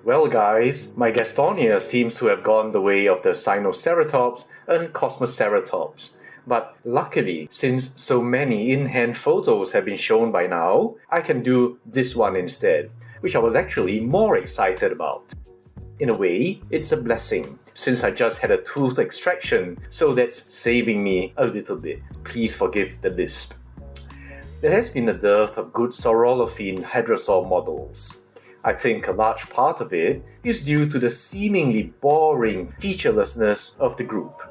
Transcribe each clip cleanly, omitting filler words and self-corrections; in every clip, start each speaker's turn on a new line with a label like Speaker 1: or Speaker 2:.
Speaker 1: Well guys, my Gastonia seems to have gone the way of the Sinoceratops and Cosmoceratops. But luckily, since so many in-hand photos have been shown by now, I can do this one instead, which I was actually more excited about. In a way, it's a blessing, since I just had a tooth extraction, so that's saving me a little bit. Please forgive the lisp. There has been a dearth of good saurolophine hadrosaur models. I think a large part of it is due to the seemingly boring featurelessness of the group.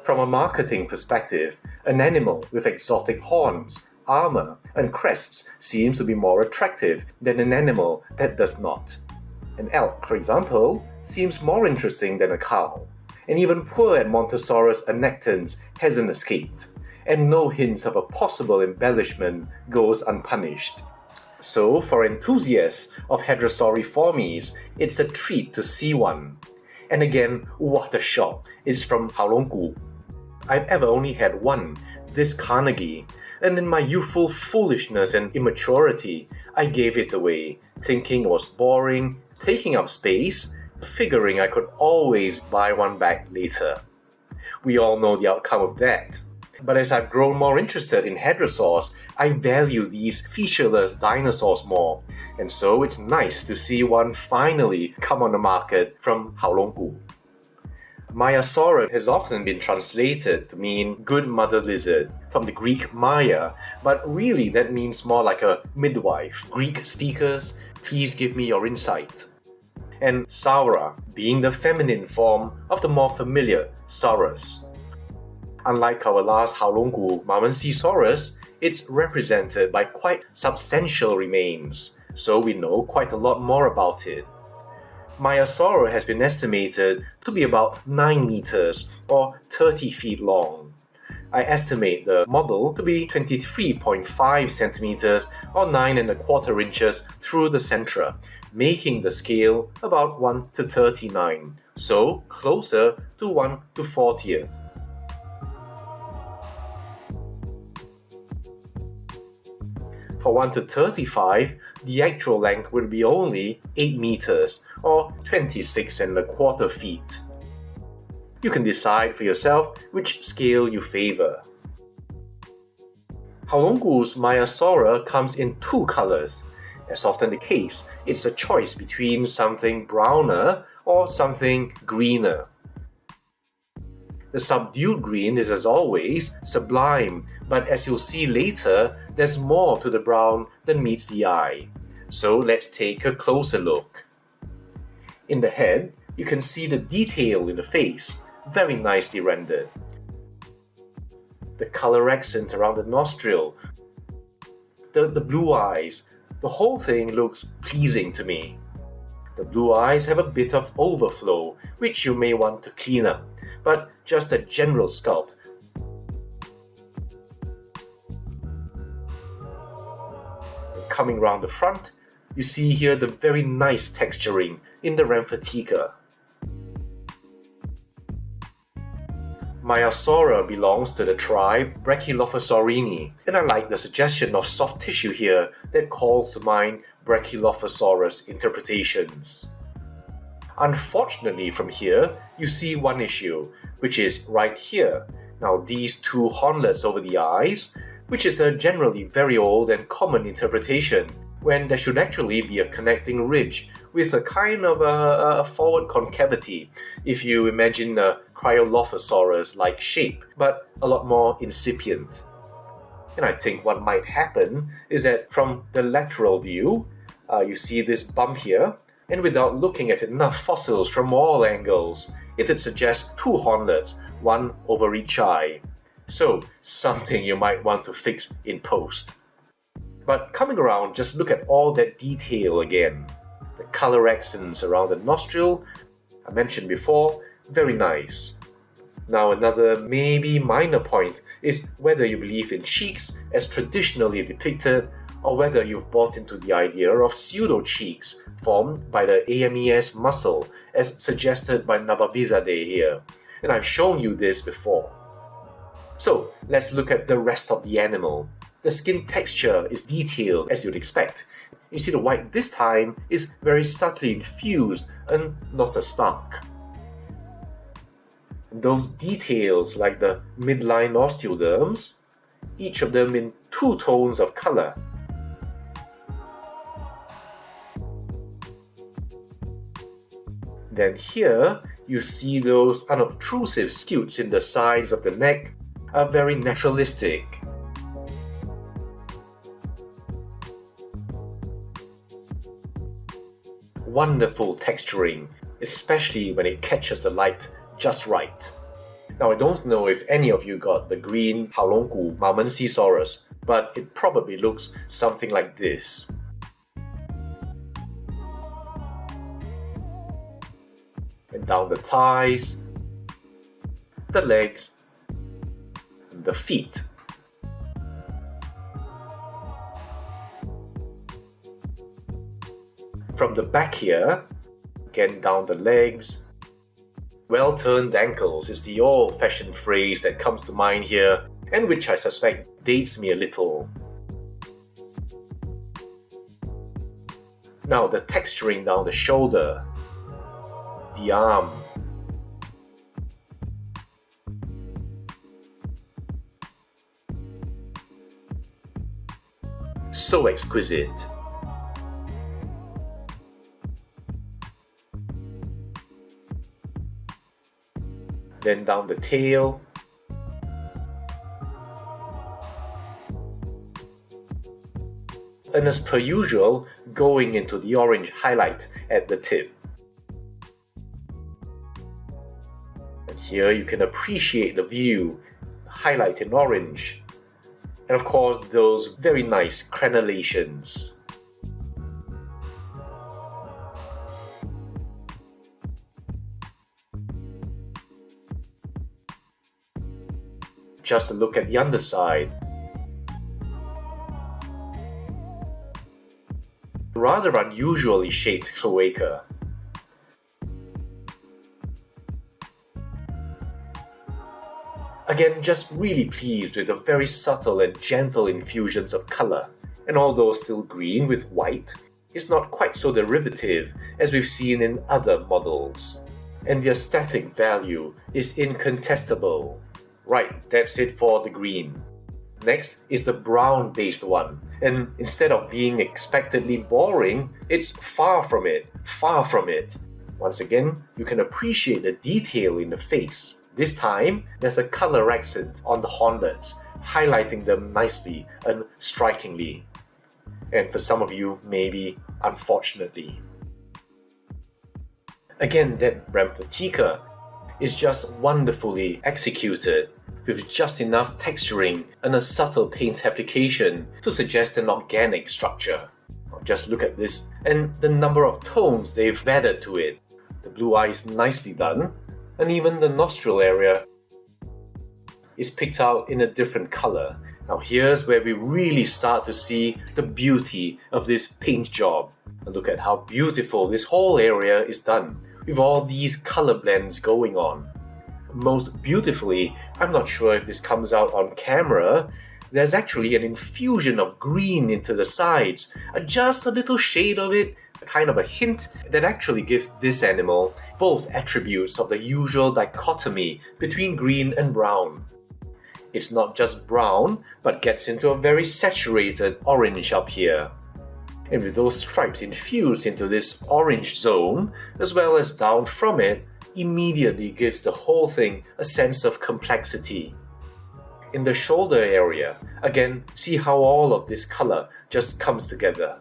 Speaker 1: From a marketing perspective, an animal with exotic horns, armor, and crests seems to be more attractive than an animal that does not. An elk, for example, seems more interesting than a cow. And even poor Edmontosaurus annectans hasn't escaped, and no hint of a possible embellishment goes unpunished. So, for enthusiasts of hadrosauriformes, it's a treat to see one. And again, what a shock, it's from Haolonggood. I've ever only had one, this Carnegie, and in my youthful foolishness and immaturity, I gave it away, thinking it was boring, taking up space, figuring I could always buy one back later. We all know the outcome of that. But as I've grown more interested in hadrosaurs, I value these featureless dinosaurs more, and so it's nice to see one finally come on the market from Haolonggood. Maiasaurus has often been translated to mean good mother lizard, from the Greek Maya, but really that means more like a midwife. Greek speakers, please give me your insight. And Saura, being the feminine form of the more familiar Saurus. Unlike our last Haolonggood Mayasaurus, it's represented by quite substantial remains, so we know quite a lot more about it. Maiasaura has been estimated to be about 9 meters or 30 feet long. I estimate the model to be 23.5 centimeters or 9¼ inches through the centra, making the scale about 1 to 39, so closer to 1 to 40th. For 1 to 35, the actual length would be only 8 meters or 26¼ feet. You can decide for yourself which scale you favor. Haolonggood's Maiasaura comes in 2 colors. As often the case, it's a choice between something browner or something greener. The subdued green is, as always, sublime, but as you'll see later, there's more to the brown than meets the eye. So let's take a closer look. In the head, you can see the detail in the face, very nicely rendered. The color accent around the nostril, the blue eyes, the whole thing looks pleasing to me. The blue eyes have a bit of overflow, which you may want to clean up, but just a general sculpt. Coming round the front, you see here the very nice texturing in the Ramphatheca. Maiasaura belongs to the tribe Brachylophosaurinae, and I like the suggestion of soft tissue here that calls to mind Brachylophosaurus interpretations. Unfortunately, from here, you see one issue, which is right here. Now, these 2 hornlets over the eyes, which is a generally very old and common interpretation, when there should actually be a connecting ridge with a kind of a forward concavity, if you imagine a Cryolophosaurus-like shape, but a lot more incipient. And I think what might happen is that from the lateral view, you see this bump here, and without looking at enough fossils from all angles, it'd suggest 2 hornlets, one over each eye. So, something you might want to fix in post. But coming around, just look at all that detail again. The color accents around the nostril, I mentioned before, very nice. Now another maybe minor point is whether you believe in cheeks as traditionally depicted, or whether you've bought into the idea of pseudo-cheeks formed by the AMES muscle as suggested by Nababizadeh here, and I've shown you this before. So let's look at the rest of the animal. The skin texture is detailed as you'd expect. You see the white this time is very subtly infused and not as stark. And those details like the midline osteoderms, each of them in 2 tones of color. Then here, you see those unobtrusive scutes in the sides of the neck are very naturalistic. Wonderful texturing, especially when it catches the light just right. Now I don't know if any of you got the green Haolonggood Mayasaurus, but it probably looks something like this. And down the thighs, the legs, and the feet. From the back here, again down the legs, well-turned ankles is the old-fashioned phrase that comes to mind here, and which I suspect dates me a little. Now the texturing down the shoulder, the arm, so exquisite. Then down the tail, and as per usual, going into the orange highlight at the tip. And here you can appreciate the view, highlight in orange, and of course those very nice crenellations. Just a look at the underside. Rather unusually shaped cloaca. Again, just really pleased with the very subtle and gentle infusions of color, and although still green with white, it's not quite so derivative as we've seen in other models. And the aesthetic value is incontestable. Right, that's it for the green. Next is the brown-based one, and instead of being expectedly boring, it's far from it. Once again, you can appreciate the detail in the face. This time, there's a color accent on the hornlets, highlighting them nicely and strikingly. And for some of you, maybe unfortunately. Again, that Ramphatica is just wonderfully executed, with just enough texturing and a subtle paint application to suggest an organic structure. Just look at this and the number of tones they've added to it. The blue eye is nicely done, and even the nostril area is picked out in a different color. Now here's where we really start to see the beauty of this paint job. Look at how beautiful this whole area is done, with all these color blends going on. Most beautifully, I'm not sure if this comes out on camera, there's actually an infusion of green into the sides, just a little shade of it, kind of a hint that actually gives this animal both attributes of the usual dichotomy between green and brown. It's not just brown, but gets into a very saturated orange up here. And with those stripes infused into this orange zone, as well as down from it, immediately gives the whole thing a sense of complexity. In the shoulder area, again, see how all of this color just comes together.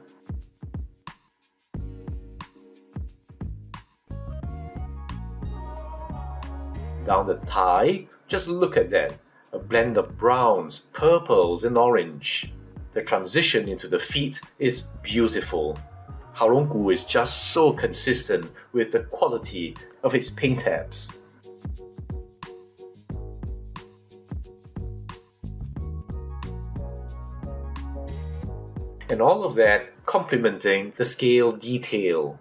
Speaker 1: Down the thigh, just look at that, a blend of browns, purples and orange. The transition into the feet is beautiful. Haolonggood is just so consistent with the quality of its paint apps. And all of that complementing the scale detail.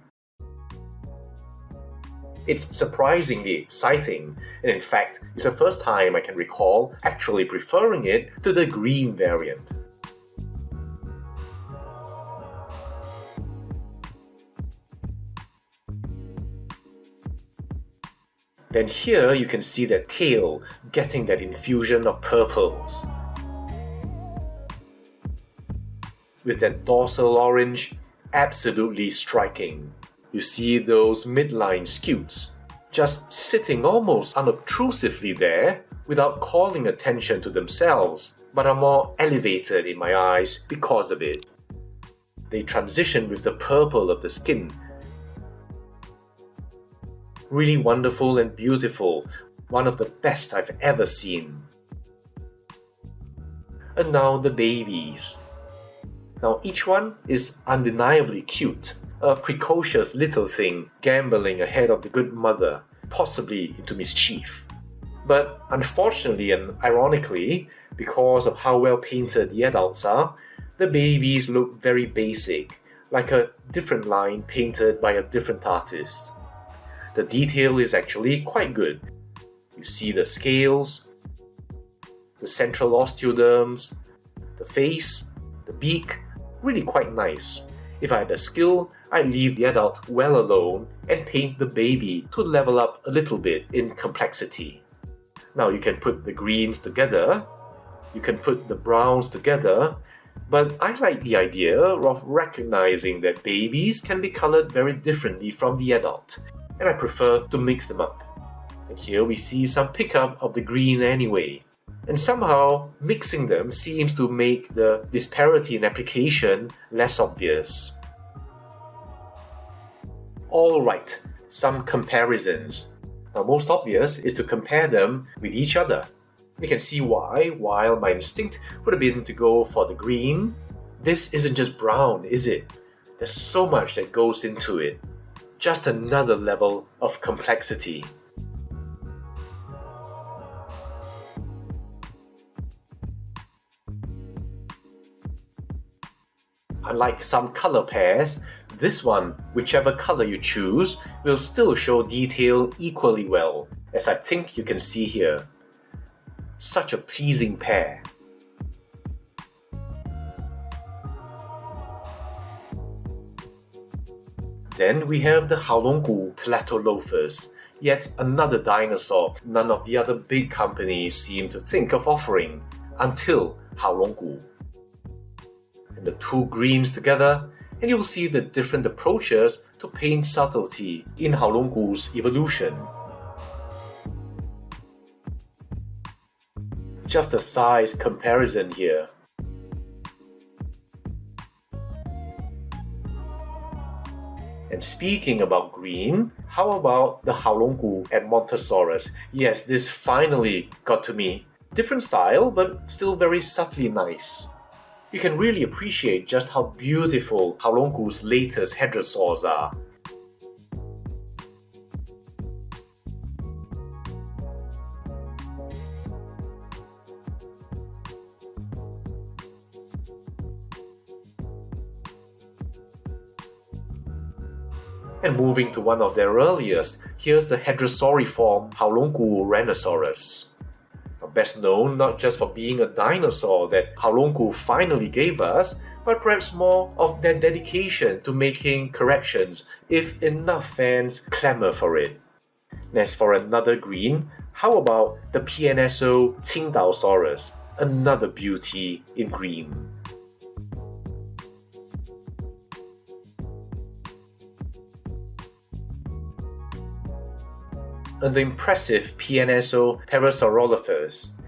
Speaker 1: It's surprisingly exciting, and in fact, it's the first time I can recall actually preferring it to the green variant. Then here you can see that tail getting that infusion of purples. With that dorsal orange, absolutely striking. You see those midline scutes just sitting almost unobtrusively there without calling attention to themselves, but are more elevated in my eyes because of it. They transition with the purple of the skin. Really wonderful and beautiful, one of the best I've ever seen. And now the babies. Now each one is undeniably cute, a precocious little thing gambling ahead of the good mother, possibly into mischief. But unfortunately and ironically, because of how well painted the adults are, the babies look very basic, like a different line painted by a different artist. The detail is actually quite good. You see the scales, the central osteoderms, the face, the beak, really quite nice. If I had the skill, I'd leave the adult well alone and paint the baby to level up a little bit in complexity. Now you can put the greens together, you can put the browns together, but I like the idea of recognizing that babies can be colored very differently from the adult, and I prefer to mix them up. And here we see some pickup of the green anyway. And somehow, mixing them seems to make the disparity in application less obvious. Alright, some comparisons. Now most obvious is to compare them with each other. You can see why, while my instinct would have been to go for the green, this isn't just brown, is it? There's so much that goes into it. Just another level of complexity. Unlike some color pairs, this one, whichever color you choose, will still show detail equally well, as I think you can see here. Such a pleasing pair. Then we have the Haolonggood Teratolophus, yet another dinosaur none of the other big companies seem to think of offering, until Haolonggood. And the two greens together, and you'll see the different approaches to paint subtlety in Haolonggood's evolution. Just a size comparison here. And speaking about green, how about the Haolonggood and Montosaurus? Yes, this finally got to me. Different style, but still very subtly nice. You can really appreciate just how beautiful Haolonggood's latest hadrosaurs are. And moving to one of their earliest, here's the hadrosauriform Haolonggood Rhinoceros. Best known not just for being a dinosaur that Haolonggood finally gave us, but perhaps more of their dedication to making corrections if enough fans clamour for it. And as for another green, how about the PNSO Qingdaosaurus, another beauty in green. And the impressive PNSO Parasaurolophus.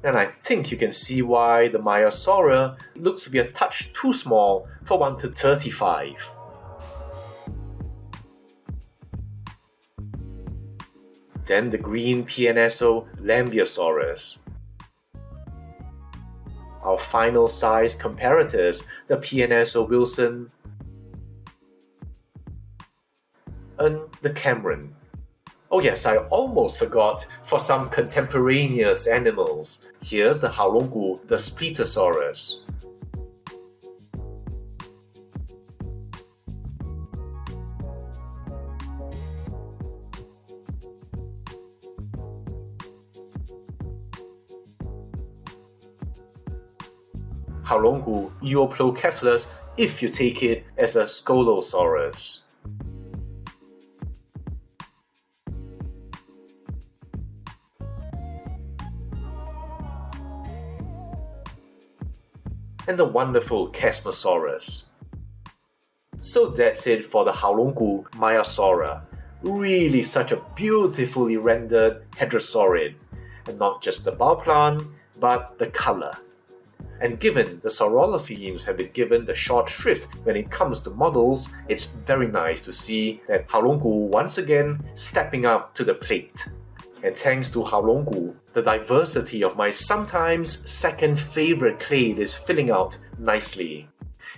Speaker 1: And I think you can see why the Maiasaura looks to be a touch too small for 1:35. Then the green PNSO Lambeosaurus. Our final size comparators, the PNSO Wilson and the Cameron. Oh yes, I almost forgot for some contemporaneous animals. Here's the Haolonggood, the Spletosaurus. Haolonggood Euoplocephalus if you take it as a Scolosaurus. and the wonderful Mayasaurus. So that's it for the Haolonggood Maiasaura. Really such a beautifully rendered hadrosaurid, and not just the bow plan, but the color. And given the saurolophines have been given the short shrift when it comes to models, it's very nice to see that Haolonggood once again stepping up to the plate. And thanks to Haolonggood, the diversity of my sometimes second favorite clade is filling out nicely.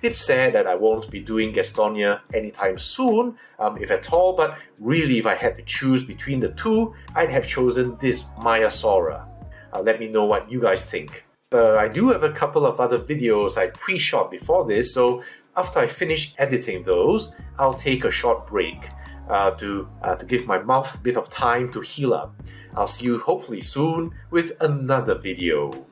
Speaker 1: It's sad that I won't be doing Gastonia anytime soon, if at all, but really if I had to choose between the two, I'd have chosen this Maiasaura. Let me know what you guys think. I do have a couple of other videos I pre-shot before this, so after I finish editing those, I'll take a short break to give my mouth a bit of time to heal up. I'll see you hopefully soon with another video.